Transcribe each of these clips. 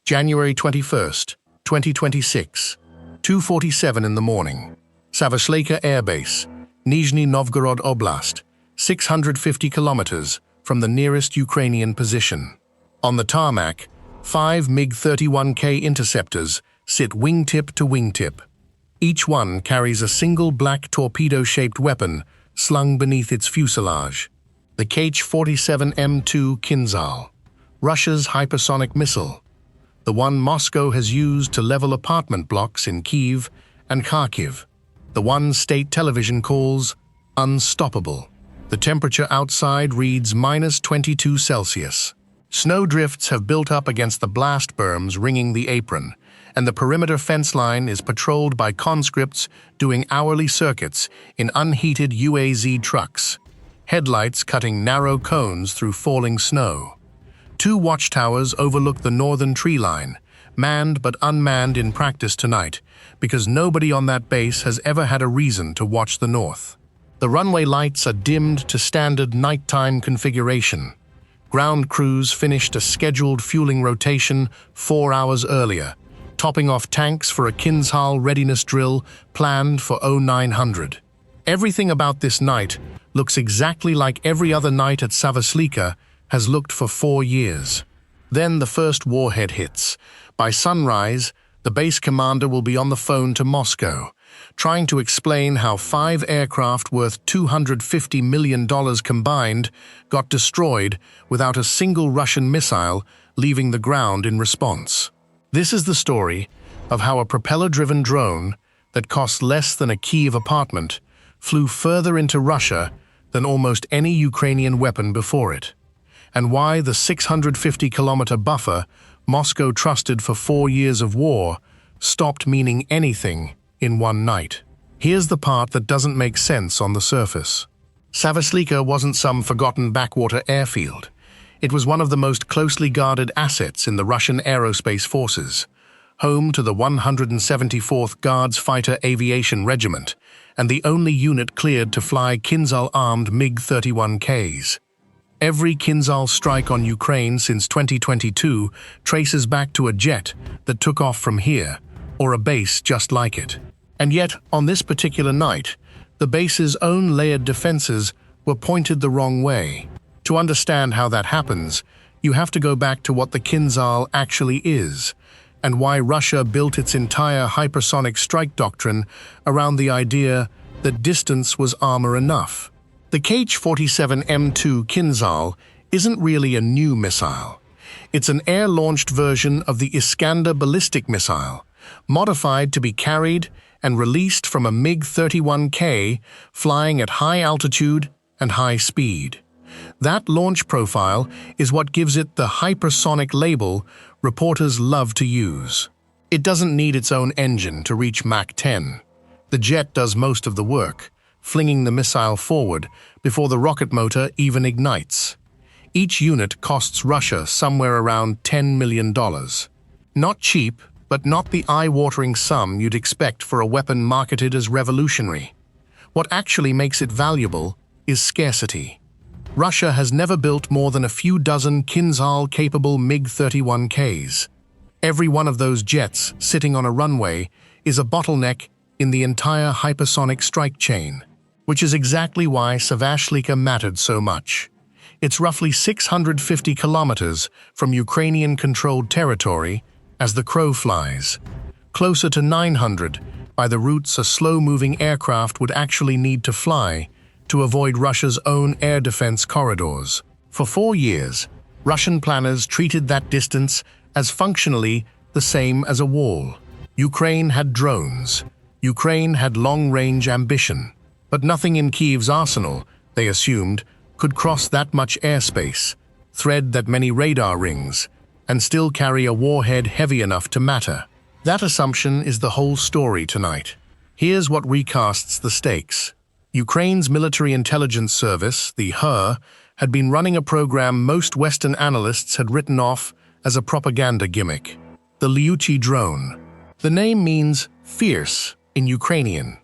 January 21st, 2026, 2:47 in the morning. Savasleyka Air Base, Nizhny Novgorod Oblast, 650 kilometers from the nearest Ukrainian position. On the tarmac, 5 MiG-31K interceptors sit wingtip to wingtip. Each one carries a single black torpedo-shaped weapon slung beneath its fuselage. The Kh-47M2 Kinzhal, Russia's hypersonic missile, the one Moscow has used to level apartment blocks in Kyiv and Kharkiv, the one state television calls unstoppable. The temperature outside reads -22 Celsius. Snowdrifts have built up against the blast berms ringing the apron, and the perimeter fence line is patrolled by conscripts doing hourly circuits in unheated UAZ trucks, headlights cutting narrow cones through falling snow. 2 watchtowers overlook the northern tree line, manned but unmanned in practice tonight, because nobody on that base has ever had a reason to watch the north. The runway lights are dimmed to standard nighttime configuration. Ground crews finished a scheduled fueling rotation 4 hours earlier, topping off tanks for a Kinzhal readiness drill planned for 0900. Everything about this night looks exactly like every other night at Savasleyka has looked for 4 years. Then the first warhead hits. By sunrise, the base commander will be on the phone to Moscow, trying to explain how 5 aircraft worth $250 million combined got destroyed without a single Russian missile leaving the ground in response. This is the story of how a propeller-driven drone that cost less than a Kyiv apartment flew further into Russia than almost any Ukrainian weapon before it, and why the 650-kilometer buffer Moscow trusted for 4 years of war stopped meaning anything in one night. Here's the part that doesn't make sense on the surface. Savasleyka wasn't some forgotten backwater airfield. It was one of the most closely guarded assets in the Russian aerospace forces, home to the 174th Guards Fighter Aviation Regiment, and the only unit cleared to fly Kinzhal-armed MiG-31Ks. Every Kinzhal strike on Ukraine since 2022 traces back to a jet that took off from here, or a base just like it. And yet, on this particular night, the base's own layered defenses were pointed the wrong way. To understand how that happens, you have to go back to what the Kinzhal actually is, and why Russia built its entire hypersonic strike doctrine around the idea that distance was armor enough. The Kh-47M2 Kinzhal isn't really a new missile. It's an air-launched version of the Iskander ballistic missile, modified to be carried and released from a MiG-31K flying at high altitude and high speed. That launch profile is what gives it the hypersonic label reporters love to use. It doesn't need its own engine to reach Mach 10. The jet does most of the work, flinging the missile forward before the rocket motor even ignites. Each unit costs Russia somewhere around $10 million. Not cheap, but not the eye-watering sum you'd expect for a weapon marketed as revolutionary. What actually makes it valuable is scarcity. Russia has never built more than a few dozen Kinzhal-capable MiG-31Ks. Every one of those jets sitting on a runway is a bottleneck in the entire hypersonic strike chain, which is exactly why Savasleyka mattered so much. It's roughly 650 kilometers from Ukrainian-controlled territory as the crow flies, closer to 900 by the routes a slow-moving aircraft would actually need to fly to avoid Russia's own air defense corridors. For 4 years, Russian planners treated that distance as functionally the same as a wall. Ukraine had drones. Ukraine had long-range ambition. But nothing in Kyiv's arsenal, they assumed, could cross that much airspace, thread that many radar rings, and still carry a warhead heavy enough to matter. That assumption is the whole story tonight. Here's what recasts the stakes. Ukraine's military intelligence service, the HER, had been running a program most Western analysts had written off as a propaganda gimmick, the Lyutyi drone. The name means fierce in Ukrainian,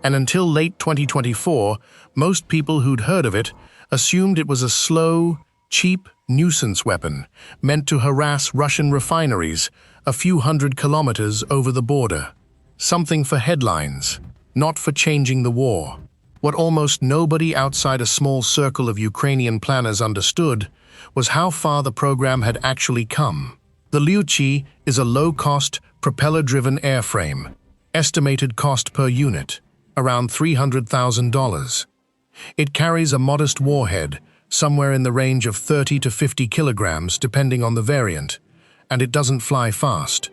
and until late 2024, most people who'd heard of it assumed it was a slow, cheap nuisance weapon meant to harass Russian refineries a few hundred kilometers over the border. Something for headlines, not for changing the war. What almost nobody outside a small circle of Ukrainian planners understood was how far the program had actually come. The Lyutyi is a low-cost, propeller-driven airframe. Estimated cost per unit, around $300,000. It carries a modest warhead, somewhere in the range of 30 to 50 kilograms depending on the variant, and it doesn't fly fast.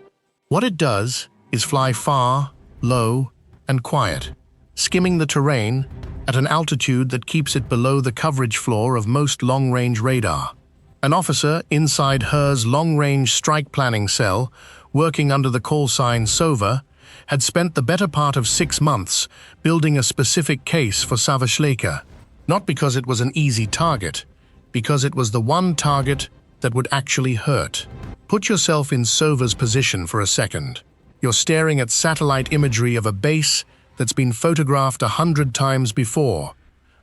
What it does is fly far, low, and quiet, skimming the terrain at an altitude that keeps it below the coverage floor of most long-range radar. An officer inside HER's long-range strike planning cell, working under the call sign SOVA, had spent the better part of 6 months building a specific case for Savasleyka, not because it was an easy target, because it was the one target that would actually hurt. Put yourself in SOVA's position for a second. You're staring at satellite imagery of a base that's been photographed 100 times before,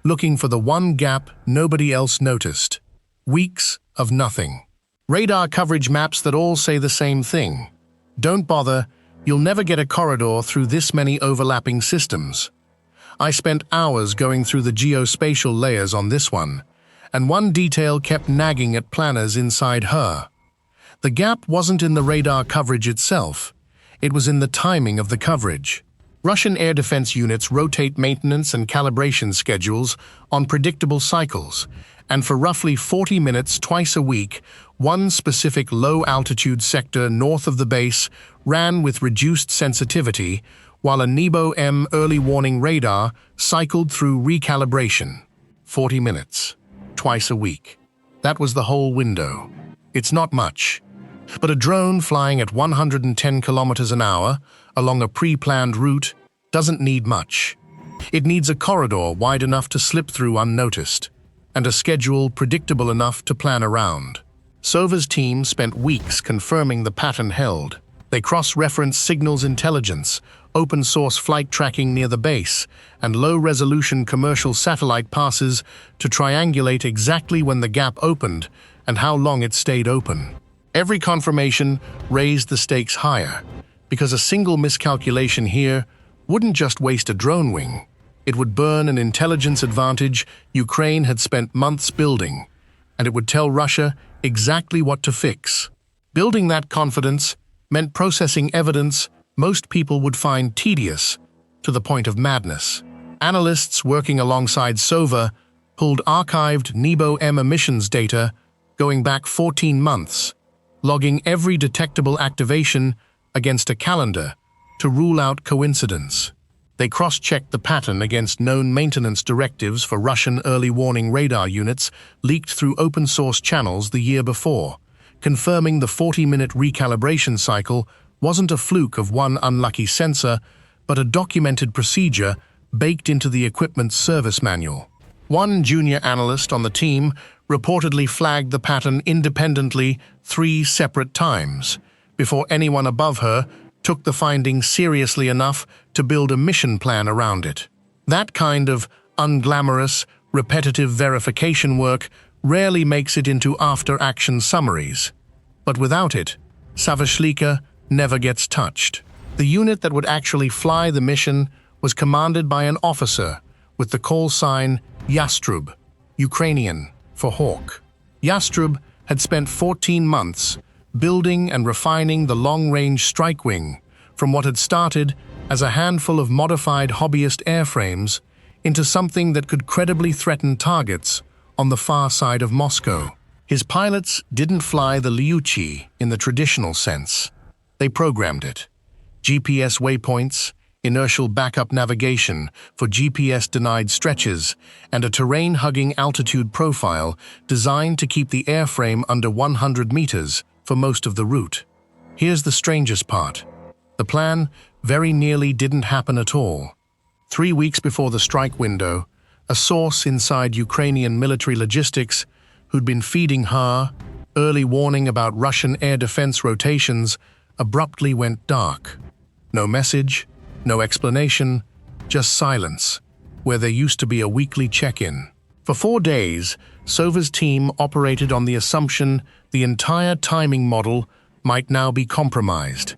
looking for the one gap nobody else noticed. Weeks of nothing. Radar coverage maps that all say the same thing. Don't bother, you'll never get a corridor through this many overlapping systems. I spent hours going through the geospatial layers on this one, and one detail kept nagging at planners inside HER. The gap wasn't in the radar coverage itself, it was in the timing of the coverage. Russian air defense units rotate maintenance and calibration schedules on predictable cycles, and for roughly 40 minutes twice a week, one specific low-altitude sector north of the base ran with reduced sensitivity, while a NEBO-M early warning radar cycled through recalibration. 40 minutes, twice a week. That was the whole window. It's not much. But a drone flying at 110 kilometers an hour along a pre-planned route doesn't need much. It needs a corridor wide enough to slip through unnoticed, and a schedule predictable enough to plan around. SOVA's team spent weeks confirming the pattern held. They cross-referenced signals intelligence, open-source flight tracking near the base, and low-resolution commercial satellite passes to triangulate exactly when the gap opened and how long it stayed open. Every confirmation raised the stakes higher, because a single miscalculation here wouldn't just waste a drone wing. It would burn an intelligence advantage Ukraine had spent months building, and it would tell Russia exactly what to fix. Building that confidence meant processing evidence most people would find tedious to the point of madness. Analysts working alongside SOVA pulled archived NEBO-M emissions data going back 14 months, logging every detectable activation against a calendar to rule out coincidence. They cross-checked the pattern against known maintenance directives for Russian early warning radar units leaked through open-source channels the year before, confirming the 40-minute recalibration cycle wasn't a fluke of one unlucky sensor, but a documented procedure baked into the equipment's service manual. One junior analyst on the team reportedly flagged the pattern independently 3 separate times, before anyone above her took the findings seriously enough to build a mission plan around it. That kind of unglamorous, repetitive verification work rarely makes it into after-action summaries. But without it, Savasleyka never gets touched. The unit that would actually fly the mission was commanded by an officer with the call sign Yastrub, Ukrainian for hawk. Yastrub had spent 14 months building and refining the long-range strike wing from what had started as a handful of modified hobbyist airframes into something that could credibly threaten targets on the far side of Moscow. His pilots didn't fly the Lyutyi in the traditional sense. They programmed it. GPS waypoints, inertial backup navigation for GPS-denied stretches, and a terrain-hugging altitude profile designed to keep the airframe under 100 meters for most of the route. Here's the strangest part. The plan very nearly didn't happen at all. 3 weeks before the strike window, a source inside Ukrainian military logistics who'd been feeding her early warning about Russian air defense rotations abruptly went dark. No message, no explanation, just silence, where there used to be a weekly check-in. For 4 days, Sova's team operated on the assumption the entire timing model might now be compromised,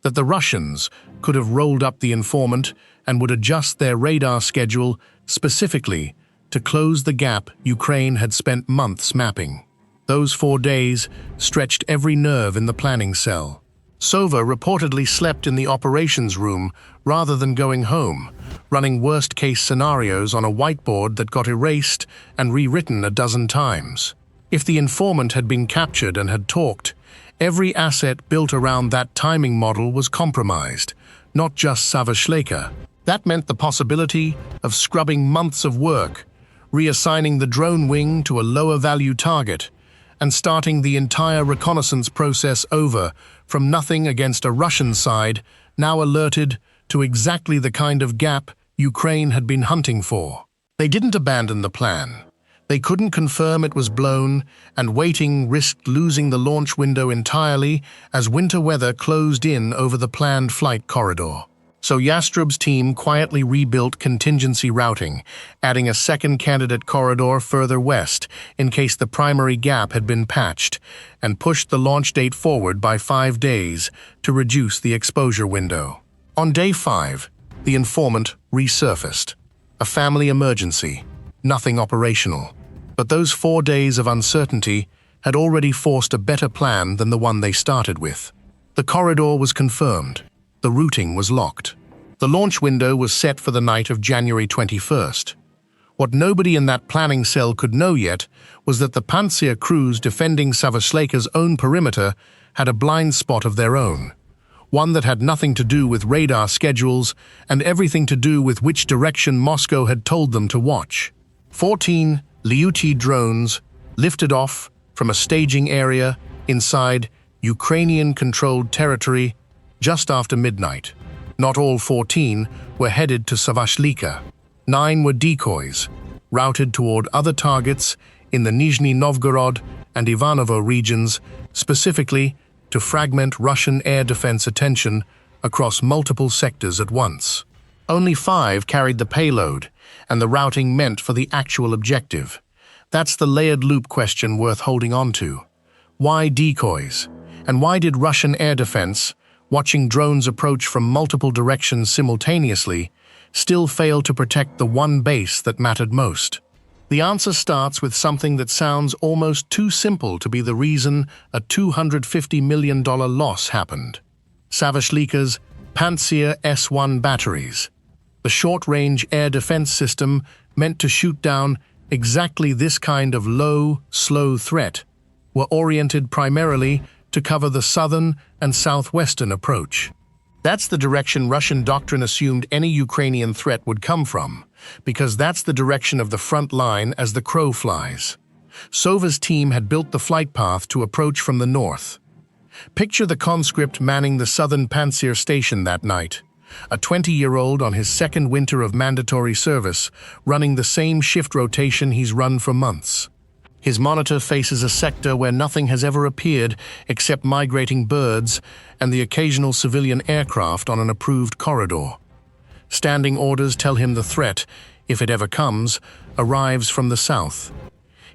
that the Russians could have rolled up the informant and would adjust their radar schedule specifically to close the gap Ukraine had spent months mapping. Those 4 days stretched every nerve in the planning cell. Sova reportedly slept in the operations room rather than going home, running worst-case scenarios on a whiteboard that got erased and rewritten a dozen times. If the informant had been captured and had talked, every asset built around that timing model was compromised, not just Savasleyka. That meant the possibility of scrubbing months of work, reassigning the drone wing to a lower-value target, and starting the entire reconnaissance process over from nothing against a Russian side now alerted to exactly the kind of gap Ukraine had been hunting for. They didn't abandon the plan. They couldn't confirm it was blown, and waiting risked losing the launch window entirely as winter weather closed in over the planned flight corridor. So Yastrub's team quietly rebuilt contingency routing, adding a second candidate corridor further west in case the primary gap had been patched, and pushed the launch date forward by 5 days to reduce the exposure window. On day 5, the informant resurfaced. A family emergency, nothing operational. But those 4 days of uncertainty had already forced a better plan than the one they started with. The corridor was confirmed. The routing was locked. The launch window was set for the night of January 21st. What nobody in that planning cell could know yet was that the Pantsir crews defending Savasleyka's own perimeter had a blind spot of their own, one that had nothing to do with radar schedules and everything to do with which direction Moscow had told them to watch. 14 Lyutyi drones lifted off from a staging area inside Ukrainian-controlled territory just after midnight. Not all 14 were headed to Savasleyka. 9 were decoys, routed toward other targets in the Nizhny Novgorod and Ivanovo regions, specifically to fragment Russian air defense attention across multiple sectors at once. Only 5 carried the payload, and the routing meant for the actual objective. That's the layered loop question worth holding on to. Why decoys? And why did Russian air defense, watching drones approach from multiple directions simultaneously, still fail to protect the one base that mattered most? The answer starts with something that sounds almost too simple to be the reason a $250 million loss happened. Savasleyka's Pantsir S-1 batteries, the short-range air defense system meant to shoot down exactly this kind of low, slow threat, were oriented primarily to cover the southern and southwestern approach. That's the direction Russian doctrine assumed any Ukrainian threat would come from, because that's the direction of the front line as the crow flies. Sova's team had built the flight path to approach from the north. Picture the conscript manning the southern Pantsir station that night, a 20-year-old on his second winter of mandatory service, running the same shift rotation he's run for months. His monitor faces a sector where nothing has ever appeared except migrating birds and the occasional civilian aircraft on an approved corridor. Standing orders tell him the threat, if it ever comes, arrives from the south.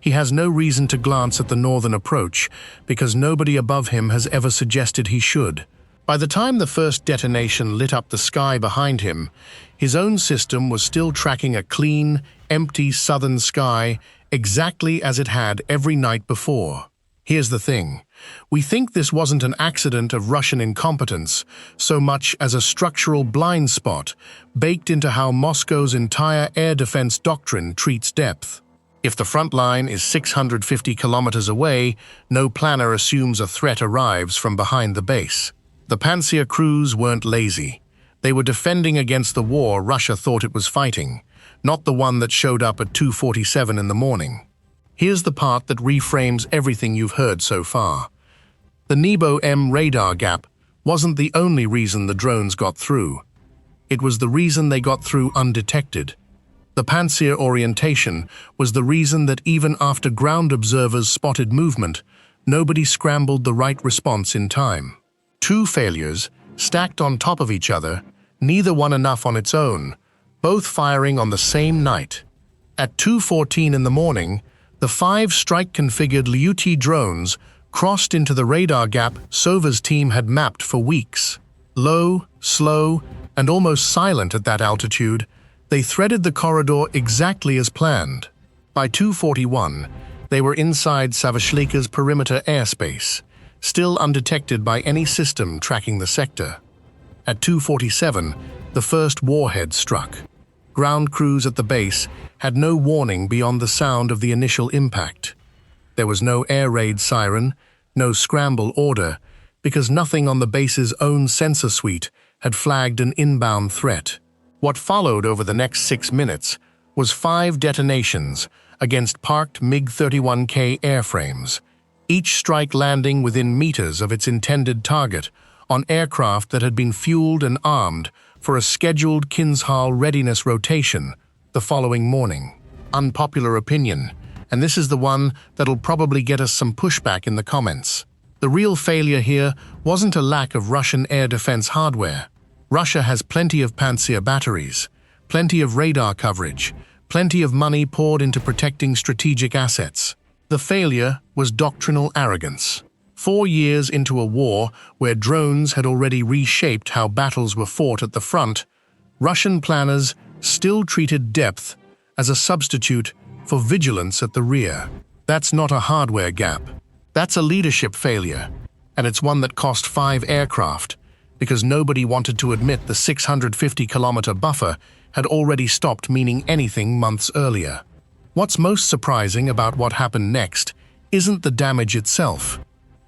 He has no reason to glance at the northern approach because nobody above him has ever suggested he should. By the time the first detonation lit up the sky behind him, his own system was still tracking a clean, empty southern sky exactly as it had every night before. Here's the thing. We think this wasn't an accident of Russian incompetence so much as a structural blind spot baked into how Moscow's entire air defense doctrine treats depth. If the front line is 650 kilometers away, no planner assumes a threat arrives from behind the base. The Pantsir crews weren't lazy. They were defending against the war Russia thought it was fighting, not the one that showed up at 2:47 in the morning. Here's the part that reframes everything you've heard so far. The Nebo-M radar gap wasn't the only reason the drones got through. It was the reason they got through undetected. The Pantsir orientation was the reason that even after ground observers spotted movement, nobody scrambled the right response in time. 2 failures, stacked on top of each other, neither one enough on its own, both firing on the same night. At 2:14 in the morning, the 5 strike-configured Lyutyi drones crossed into the radar gap Sova's team had mapped for weeks. Low, slow, and almost silent at that altitude, they threaded the corridor exactly as planned. By 2:41, they were inside Savasleyka's perimeter airspace, still undetected by any system tracking the sector. At 2:47, the first warhead struck. Ground crews at the base had no warning beyond the sound of the initial impact. There was no air raid siren, no scramble order, because nothing on the base's own sensor suite had flagged an inbound threat. What followed over the next 6 minutes was 5 detonations against parked MiG-31K airframes, each strike landing within meters of its intended target on aircraft that had been fueled and armed for a scheduled Kinzhal readiness rotation the following morning. Unpopular opinion, and this is the one that'll probably get us some pushback in the comments. The real failure here wasn't a lack of Russian air defense hardware. Russia has plenty of Pantsir batteries, plenty of radar coverage, plenty of money poured into protecting strategic assets. The failure was doctrinal arrogance. 4 years into a war where drones had already reshaped how battles were fought at the front, Russian planners still treated depth as a substitute for vigilance at the rear. That's not a hardware gap. That's a leadership failure, and it's one that cost 5 aircraft, because nobody wanted to admit the 650-kilometer buffer had already stopped meaning anything months earlier. What's most surprising about what happened next isn't the damage itself.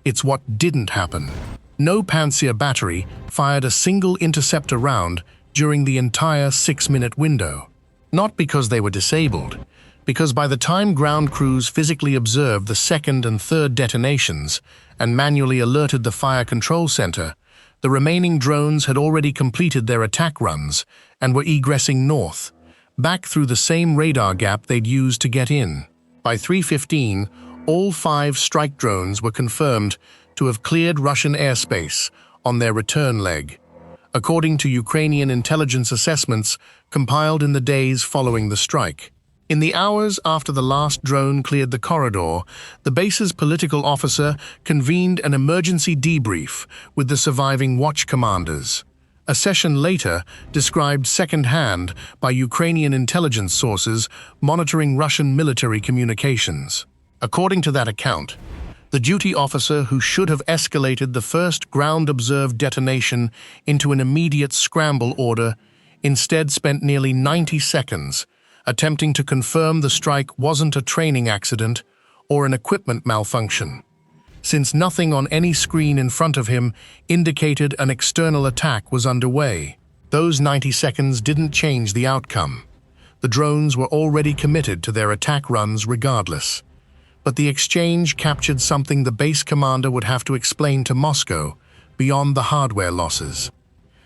It's what didn't happen. No Pantsir battery fired a single interceptor round during the entire 6-minute window. Not because they were disabled, because by the time ground crews physically observed the second and third detonations and manually alerted the fire control center, the remaining drones had already completed their attack runs and were egressing north, back through the same radar gap they'd used to get in. By 3:15, all 5 strike drones were confirmed to have cleared Russian airspace on their return leg, according to Ukrainian intelligence assessments compiled in the days following the strike. In the hours after the last drone cleared the corridor, the base's political officer convened an emergency debrief with the surviving watch commanders. A session later described second-hand by Ukrainian intelligence sources monitoring Russian military communications. According to that account, the duty officer who should have escalated the first ground-observed detonation into an immediate scramble order instead spent nearly 90 seconds attempting to confirm the strike wasn't a training accident or an equipment malfunction, since nothing on any screen in front of him indicated an external attack was underway. Those 90 seconds didn't change the outcome. The drones were already committed to their attack runs regardless. But the exchange captured something the base commander would have to explain to Moscow beyond the hardware losses.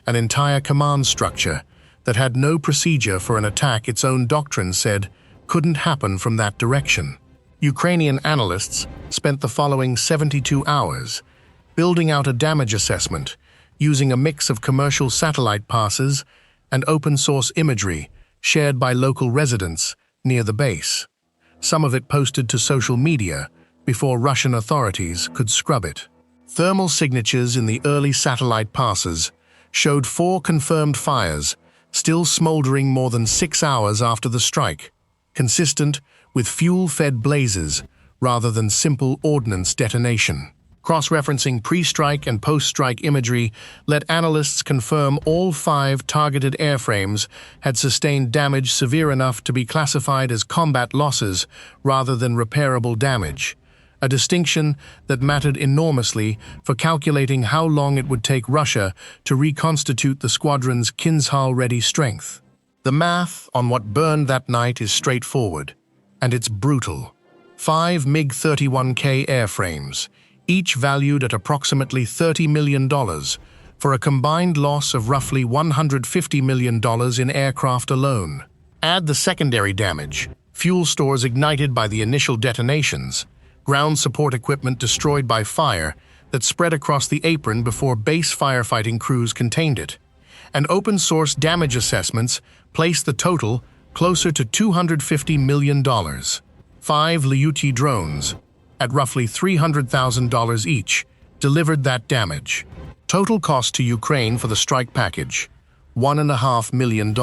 An entire command structure that had no procedure for an attack its own doctrine said couldn't happen from that direction. Ukrainian analysts spent the following 72 hours building out a damage assessment using a mix of commercial satellite passes and open-source imagery shared by local residents near the base. Some of it posted to social media before Russian authorities could scrub it. Thermal signatures in the early satellite passes showed 4 confirmed fires still smoldering more than 6 hours after the strike, consistent with fuel-fed blazes rather than simple ordnance detonation. Cross-referencing pre-strike and post-strike imagery let analysts confirm all 5 targeted airframes had sustained damage severe enough to be classified as combat losses rather than repairable damage, a distinction that mattered enormously for calculating how long it would take Russia to reconstitute the squadron's Kinzhal-ready strength. The math on what burned that night is straightforward, and it's brutal. 5 MiG-31K airframes, each valued at approximately $30 million, for a combined loss of roughly $150 million in aircraft alone. Add the secondary damage, fuel stores ignited by the initial detonations, ground support equipment destroyed by fire that spread across the apron before base firefighting crews contained it, and open-source damage assessments place the total closer to $250 million. 5 Lyutyi drones, at roughly $300,000 each, delivered that damage. Total cost to Ukraine for the strike package, $1.5 million.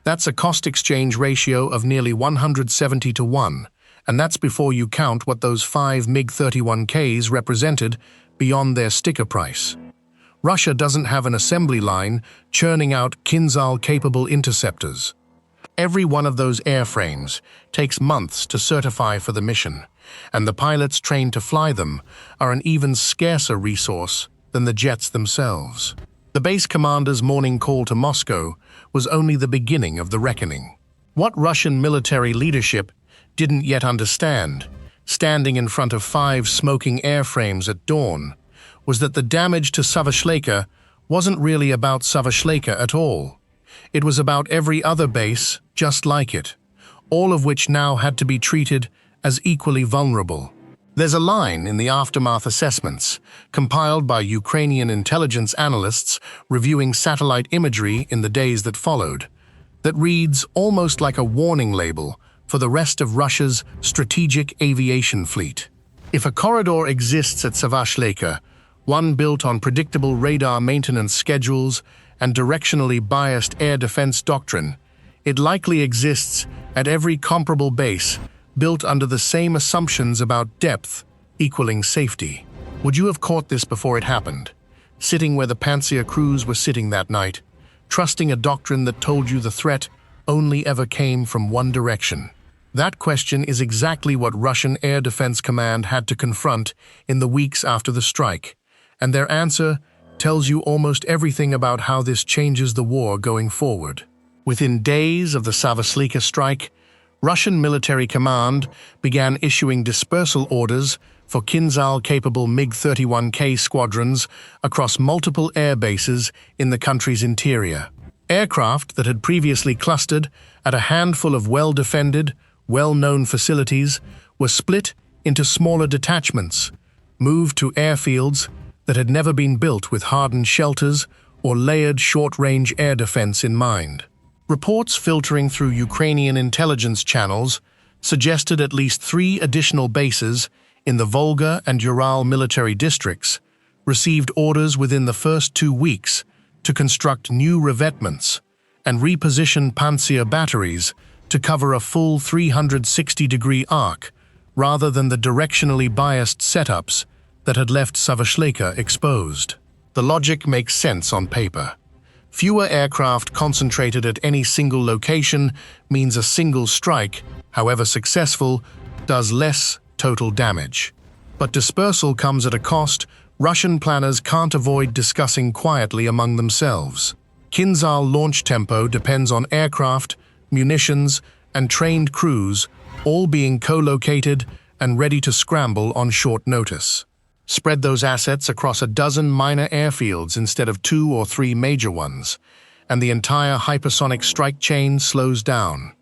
That's a cost-exchange ratio of nearly 170 to 1, and that's before you count what those 5 MiG-31Ks represented beyond their sticker price. Russia doesn't have an assembly line churning out Kinzhal-capable interceptors. Every one of those airframes takes months to certify for the mission, and the pilots trained to fly them are an even scarcer resource than the jets themselves. The base commander's morning call to Moscow was only the beginning of the reckoning. What Russian military leadership didn't yet understand, standing in front of 5 smoking airframes at dawn, was that the damage to Savasleyka wasn't really about Savasleyka at all. It was about every other base just like it, all of which now had to be treated as equally vulnerable. There's a line in the aftermath assessments, compiled by Ukrainian intelligence analysts reviewing satellite imagery in the days that followed, that reads almost like a warning label for the rest of Russia's strategic aviation fleet. If a corridor exists at Savasleyka, one built on predictable radar maintenance schedules and directionally biased air defense doctrine, it likely exists at every comparable base built under the same assumptions about depth equaling safety. Would you have caught this before it happened? Sitting where the Pantsir crews were sitting that night, trusting a doctrine that told you the threat only ever came from one direction? That question is exactly what Russian Air Defense Command had to confront in the weeks after the strike, and their answer tells you almost everything about how this changes the war going forward. Within days of the Savasleyka strike, Russian military command began issuing dispersal orders for Kinzhal-capable MiG-31K squadrons across multiple air bases in the country's interior. Aircraft that had previously clustered at a handful of well-defended, well-known facilities were split into smaller detachments, moved to airfields that had never been built with hardened shelters or layered short-range air defense in mind. Reports filtering through Ukrainian intelligence channels suggested at least 3 additional bases in the Volga and Ural military districts received orders within the first 2 weeks to construct new revetments and reposition Pantsir batteries to cover a full 360-degree arc rather than the directionally biased setups that had left Savasleyka exposed. The logic makes sense on paper. Fewer aircraft concentrated at any single location means a single strike, however successful, does less total damage. But dispersal comes at a cost Russian planners can't avoid discussing quietly among themselves. Kinzhal launch tempo depends on aircraft, munitions, and trained crews all being co-located and ready to scramble on short notice. Spread those assets across a dozen minor airfields instead of 2 or 3 major ones, and the entire hypersonic strike chain slows down.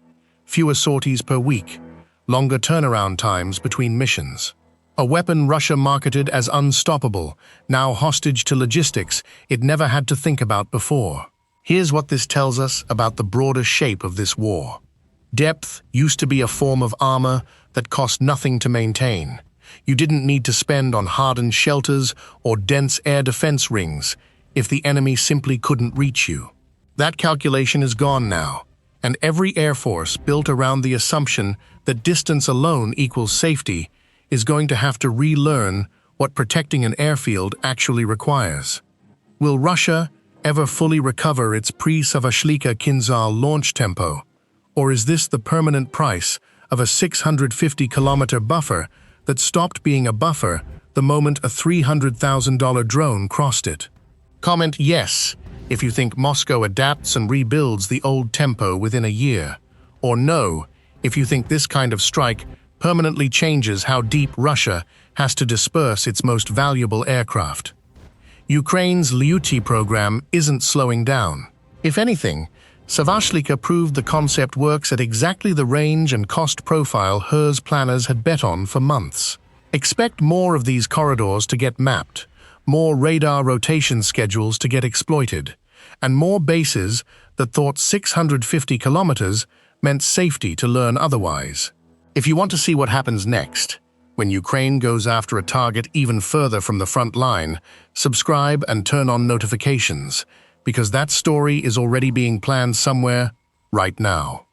Fewer sorties per week, longer turnaround times between missions. A weapon Russia marketed as unstoppable, now hostage to logistics it never had to think about before. Here's what this tells us about the broader shape of this war. Depth used to be a form of armor that cost nothing to maintain. You didn't need to spend on hardened shelters or dense air defense rings if the enemy simply couldn't reach you. That calculation is gone now, and every air force built around the assumption that distance alone equals safety is going to have to relearn what protecting an airfield actually requires. Will Russia ever fully recover its pre-Savasleyka Kinzhal launch tempo, or is this the permanent price of a 650-kilometer buffer that stopped being a buffer the moment a $300,000 drone crossed it? Comment yes if you think Moscow adapts and rebuilds the old tempo within a year, or no if you think this kind of strike permanently changes how deep Russia has to disperse its most valuable aircraft. Ukraine's Lyutyi program isn't slowing down. If anything, Savasleyka proved the concept works at exactly the range and cost profile HER's planners had bet on for months. Expect more of these corridors to get mapped, more radar rotation schedules to get exploited, and more bases that thought 650 kilometers meant safety to learn otherwise. If you want to see what happens next, when Ukraine goes after a target even further from the front line, subscribe and turn on notifications, because that story is already being planned somewhere right now.